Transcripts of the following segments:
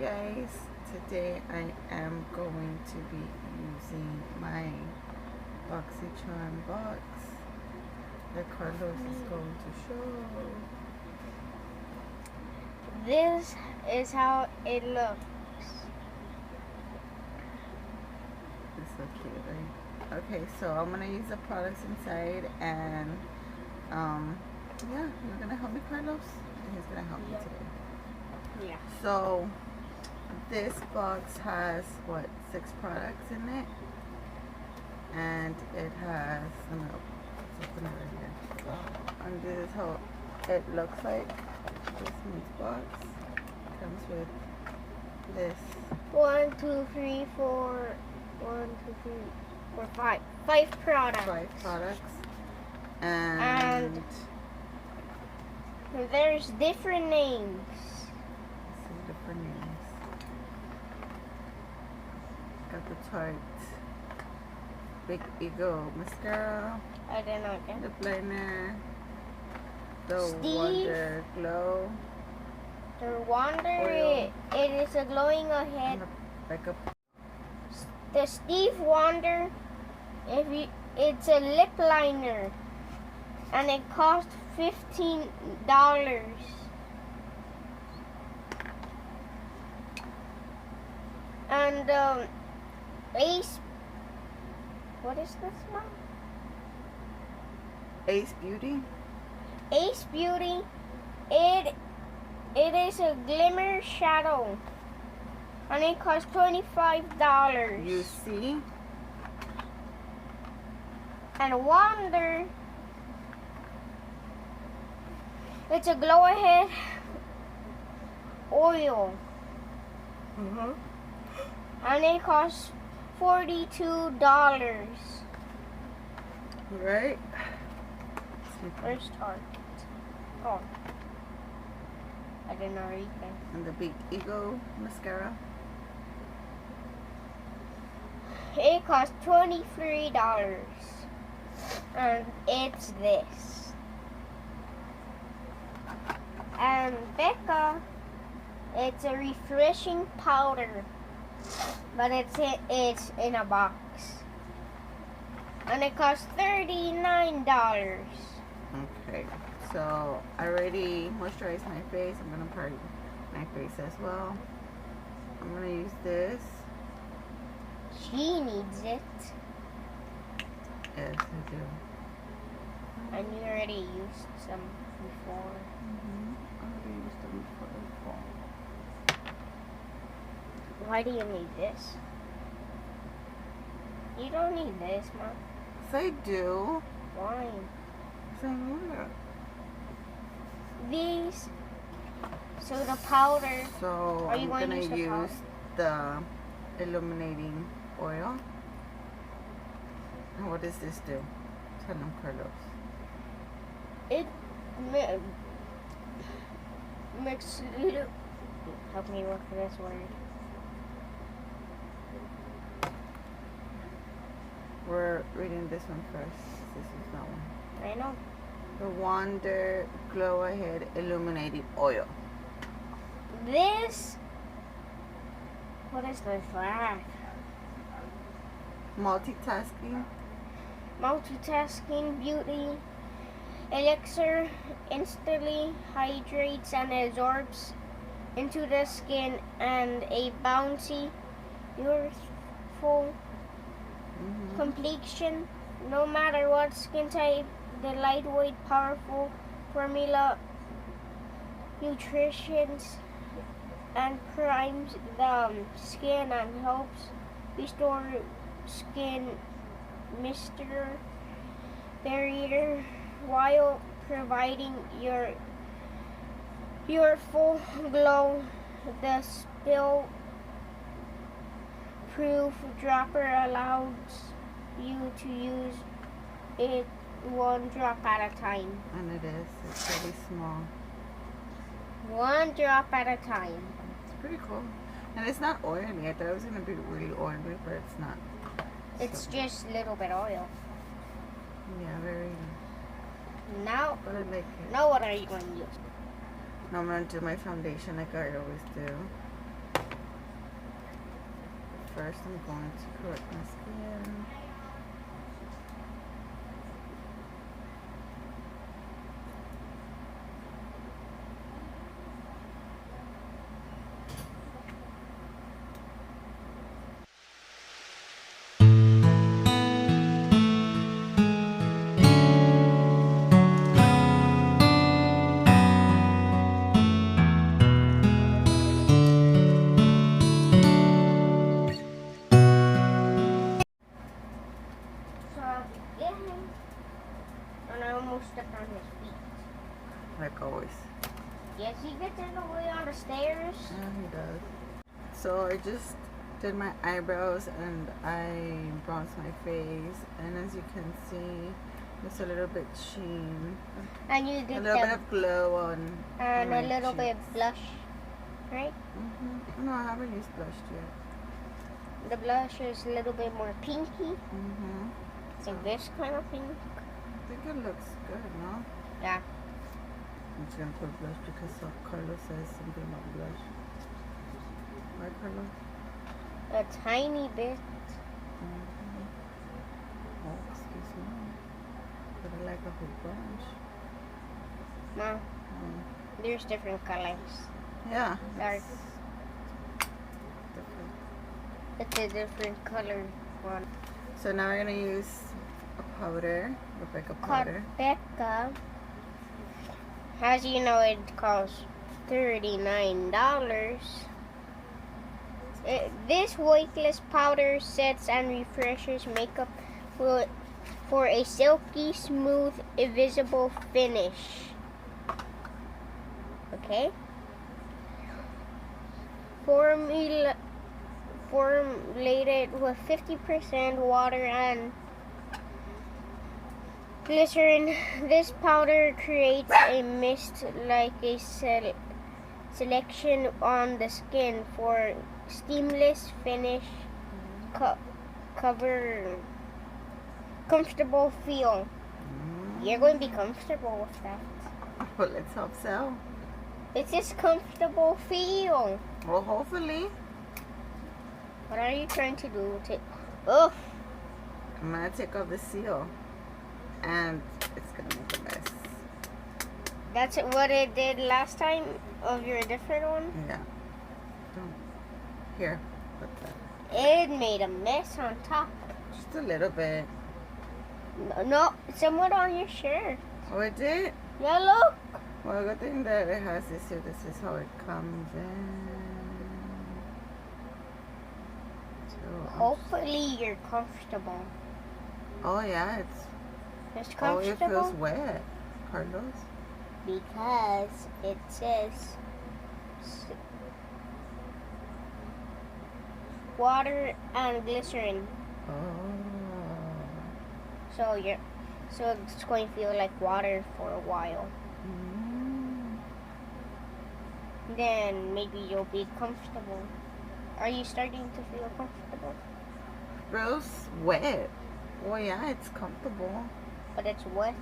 guys, today I am going to be using my Boxycharm box that Carlos is going to show. This is how it looks. It's so cute, right? Okay, so I'm gonna use the products inside, and yeah, you're gonna help me, Carlos? He's gonna help me today. Yeah. So this box has what, 6 products in it, and it has, let's open it right here. And this is how it looks like. This means box comes with this 1, 2, 3, 4. 1, 2, 3, 4, 5. 5 products. 5 products, and there's different names. this is different names. Got the Tarte Big Ego mascara, I don't know again. lip liner, the Steve. Wonder Glow, The Wonder, Oil. it is a glowing ahead. like a The Steve Wonder, it's a lip liner, and it costs $15. And Ace, what is this one? Ace Beauty. Ace Beauty, it is a glimmer shadow, and it costs $25. You see? And Wonder, it's a glow ahead oil, and it costs $42. Right? Where's Tarte? Oh, I didn't know anything. And the Big Ego mascara. It costs $23, and it's this. And Becca, it's a refreshing powder, but it's in a box, and it costs $39. Okay, so I already moisturized my face. I'm gonna prime my face as well. I'm gonna use this. She needs it, Yes, I do. and you already used some before. I already used them before. Why do you need this? You don't need this, Mom. Yes, I do. Why? So look. These. So the powder. So Are you I'm going to gonna use the powder? use the illuminating oil. And what does this do? Tell them, Carlos. It makes. Help me look for this word. We're reading this one first. This is that one. I know. The Wonder Glow Ahead Illuminating Oil. This. What is this flag? Multitasking. Multitasking beauty elixir instantly hydrates and absorbs into the skin, and a bouncy, youthful complexion. No matter what skin type, the lightweight, powerful formula nutritions and primes the skin and helps restore skin moisture barrier while providing your full glow. The spill-proof dropper allows you to use it 1 drop at a time. And it is. It's really small. 1 drop at a time. It's pretty cool. And it's not oily. I thought it was going to be really oily, but it's not. It's So, just a little bit oil. yeah, very. Now, But I like it. now what are you going to use? Now I'm going to do my foundation like I always do. first I'm going to correct my skin. And I almost stepped on his feet. Like always. Yes, he gets in the way on the stairs. Yeah, he does. So I just did my eyebrows and I bronzed my face, and as you can see, there's a little bit sheen, And you did a little bit of glow on and my a little bit cheeks. blush, right? No, I haven't used blush yet. The blush is a little bit more pinky. Like this kind of pink. I think it looks good, no? Yeah. I'm just gonna put blush because Carlos says something about blush. Right, Carlos? A tiny bit. Oh, excuse me. But I like a whole bunch. No. There's different colors. Yeah. Dark. Different. It's a different color one. So now we're gonna use a powder, Rebecca powder. Rebecca, as you know, it costs $39. This weightless powder sets and refreshes makeup for a silky, smooth, invisible finish. Okay? Formulated with 50% water and glycerin, this powder creates a mist like a selection on the skin for seamless finish, comfortable feel. You're going to be comfortable with that. Well, let's hope so. It's just comfortable feel. Well, hopefully. What are you trying to do? Oh! I'm gonna take off the seal, and it's gonna make a mess. That's what it did last time of your different one? Yeah. Here, put that. It made a mess on top. Just a little bit. No, somewhat on your shirt. Oh, it did? Yeah, look. Well, good thing that it has this here. This is how it comes in. So Hopefully you're comfortable. oh yeah, It's oh, it comfortable feels wet, Carlos. because it says water and glycerin. Oh. So it's going to feel like water for a while. Then maybe you'll be comfortable. Are you starting to feel comfortable? Feels wet. Well, yeah, it's comfortable. But it's wet.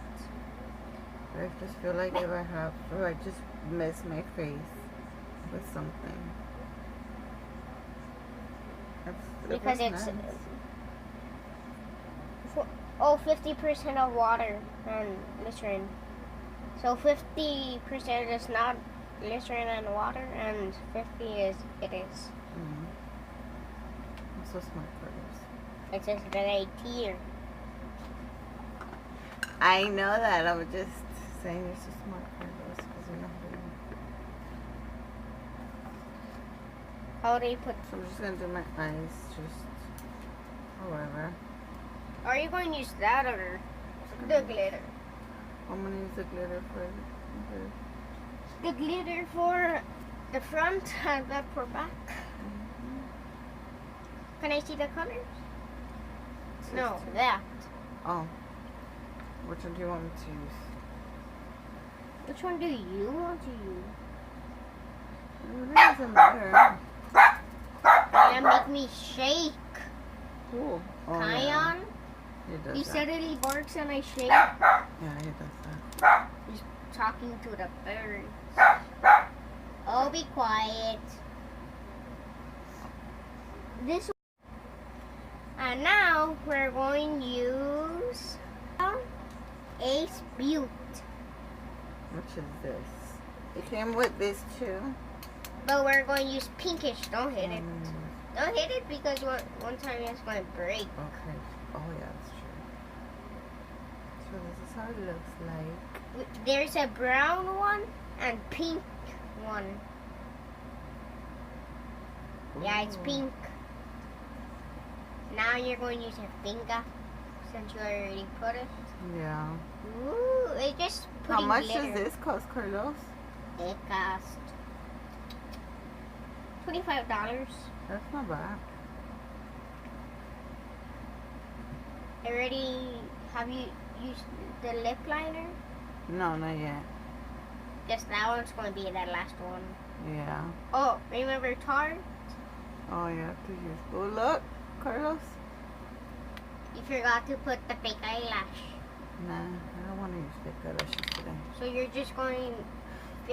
I just feel like if I just mess my face with something. Because it's nice. 50% of water and glycerin. So 50% is not glycerin and water, and 50 is it is. I'm so smart for this. It says right here. I know that. I was just saying you're so smart for this because you know how to do it. How do you put? So I'm just gonna do my eyes, just however. Are you going to use that or the glitter? I'm gonna use the glitter for The glitter for the front and that for back. Can I see the colors? No, that. Oh. Which one do you want me to use? Which one do you want to use? It doesn't matter. Yeah, make me shake. Cool. Oh, Kion, He does he that. suddenly barks and I shake. Yeah, he does that. He's talking to the birds. Oh, be quiet. This And now we're going to use Ace Butte. Which is this? It came with this too. But we're going to use pinkish. Don't hit it. Don't hit it because one time it's going to break. Okay. Oh yeah, that's true. So this is how it looks like. There's a brown one and pink one. Yeah, it's Ooh. pink. Now you're going to use your finger since you already put it. Yeah. Ooh, it just How putting much glitter. does this cost, Carlos? It cost $25. That's not bad. Have you used the lip liner? No, not yet. Just that one's going to be the last one. Yeah. Oh, remember Tarte? Oh, you have to use. Oh, look, Carlos. You forgot to put the fake eyelash. Nah, I don't want to use fake eyelashes today. So you're just going to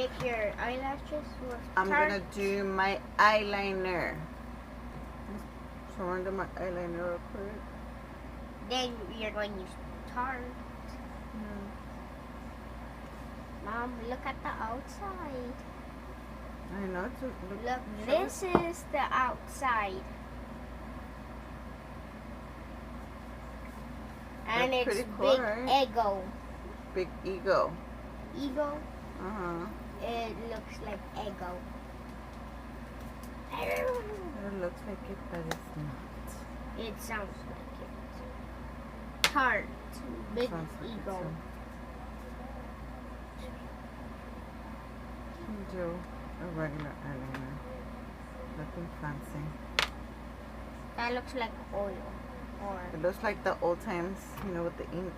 fix your eyelashes with I'm Tarte? gonna do my eyeliner. So I'm gonna do my eyeliner real quick. Then you're going to use Tarte. Mom, look at the outside. I know. Look, this is the outside. And That's it's pretty cool, big right? ego. Big ego. Ego, Uh-huh. it looks like ego. It looks like it, but it's not. It sounds like it. Tarte, big Sounds like it, ego. too. Do a regular eyeliner. Nothing fancy. That looks like oil. Or, It looks like the old times, you know, with the ink.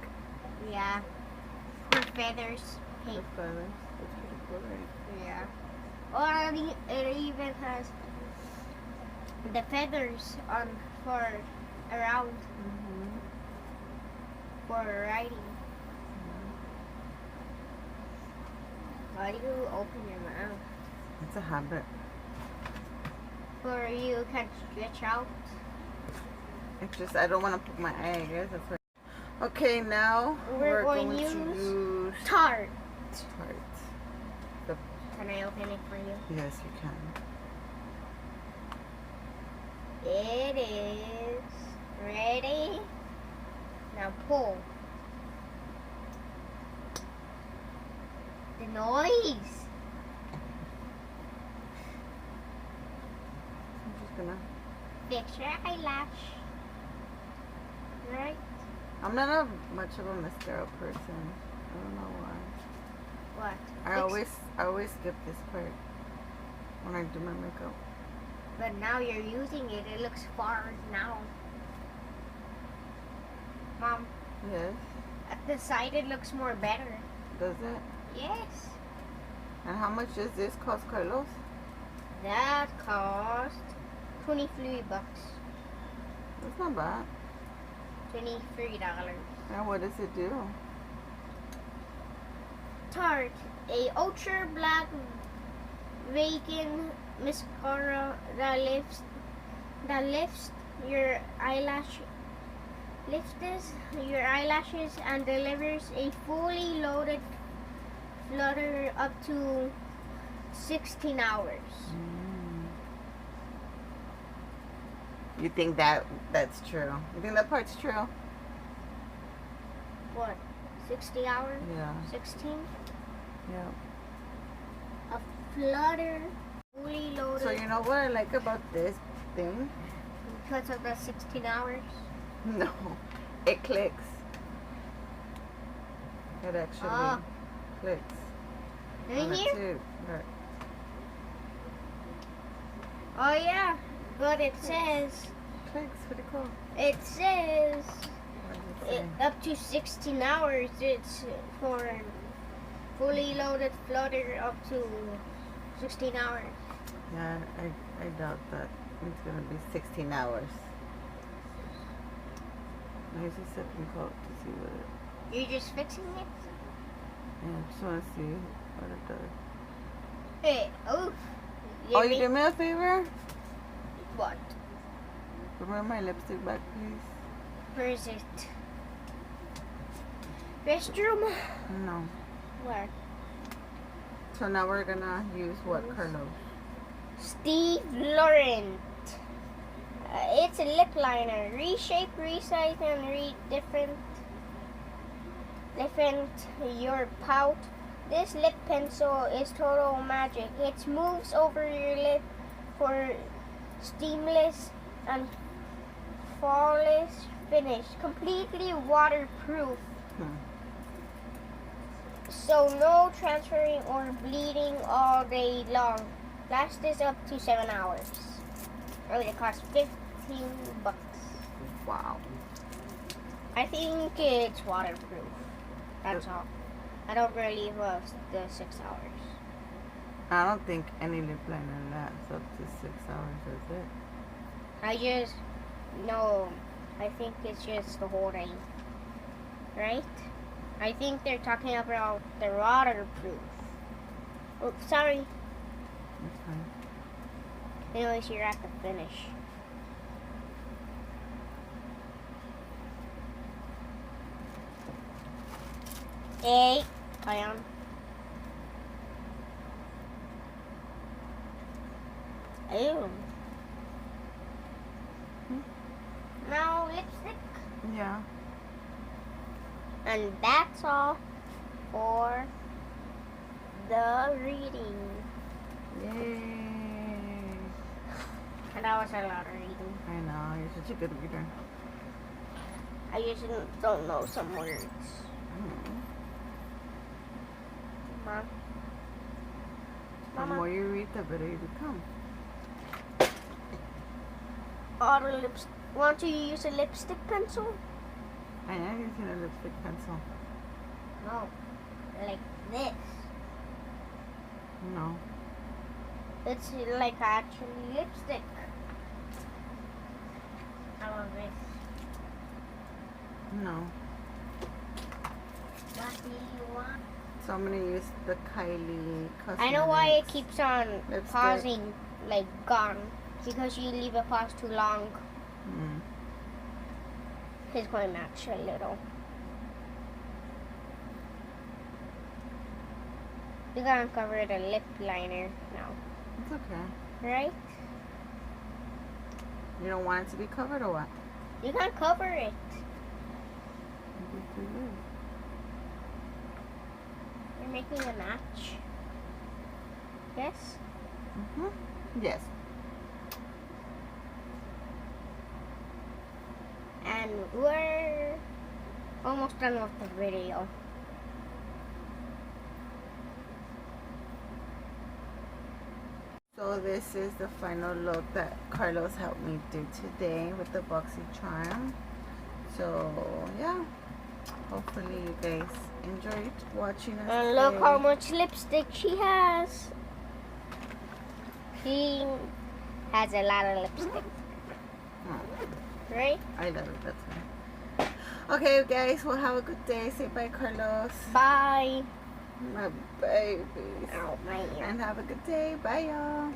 yeah, for feathers. The Paint. feathers. That's pretty cool, right? Yeah. Or it even has the feathers on for around Mm-hmm. for writing. Why do you open your mouth? It's a habit. For you can stretch out. It's just, I don't want to poke my eye, I guess. That's why. Okay, now we're going to use Tarte. Tarte. Can I open it for you? Yes, you can. It is ready. Now pull. The noise. I'm just gonna. Fix your eyelash. Right? I'm not much of a mascara person. I don't know why. What? I always skip this part when I do my makeup. But now you're using it. It looks far now. Mom, Yes. at the side it looks more better. Does it? Yes. And how much does this cost, Carlos? That cost $23. That's not bad. $23. And what does it do? Tarte, a ultra black vegan mascara that lifts your eyelashes and delivers a fully loaded flutter up to 16 hours. You think that's true? You think that part's true? What? 60 hours? Yeah. 16? Yeah. A flutter fully loaded So you know what I like about this thing? because of the 16 hours? No, it clicks. It actually clicks. In on it here? too. Look. Oh yeah, but it says Clicks, pretty cool. it says What does it say? up to 16 hours. It's for fully loaded flutter up to 16 hours. Yeah, I doubt that it's gonna be 16 hours. I use a second coat to see what it. You're just fixing it? Yeah, I just wanna see what it does. Hey, oof. Oh, you do me a favor? What? Remember my lipstick back, please? Where is it? Restroom? No. Where? So now we're gonna use what, Carlos? Steve Laurent. It's a lip liner. Reshape, resize, and different your pout. This lip pencil is total magic. It moves over your lip for seamless and flawless finish. Completely waterproof. So no transferring or bleeding all day long. Lasts up to 7 hours. It costs $15. Wow. I think it's waterproof. That's all. I don't really love the 6 hours. I don't think any lip liner lasts up to 6 hours, does it? I just no. I think it's just the whole day. Right? I think they're talking about the waterproof. Oh, sorry. That's fine. Anyways, you're at the finish. Hey, Kion. Ew. Now lipstick. Yeah. And that's all for the reading. Yay. And that was a lot of reading. I know, you're such a good reader. I usually don't know some words. Mom. The Mama. more you read, the better you become. Auto lips. Want to use a lipstick pencil? I am using a lipstick pencil. No. Like this. No. It's like actually lipstick. How about this? No. What do you want? So I'm gonna use the Kylie Cosmetics. I know why it keeps on lipstick. pausing, like gone. Because you leave it pause too long. It's going to match a little. You gotta cover the lip liner now. It's okay. Right? You don't want it to be covered or what? You can cover it. You're making a match. Yes? Yes. And we're almost done with the video. So this is the final look that Carlos helped me do today with the Boxycharm. So yeah, hopefully you guys enjoyed watching us. And look how much lipstick she has. She has a lot of lipstick. Right? I love it, that's fine. Okay guys, well have a good day. Say bye, Carlos. Bye. My babies. Ow, my ear. And have a good day. Bye y'all.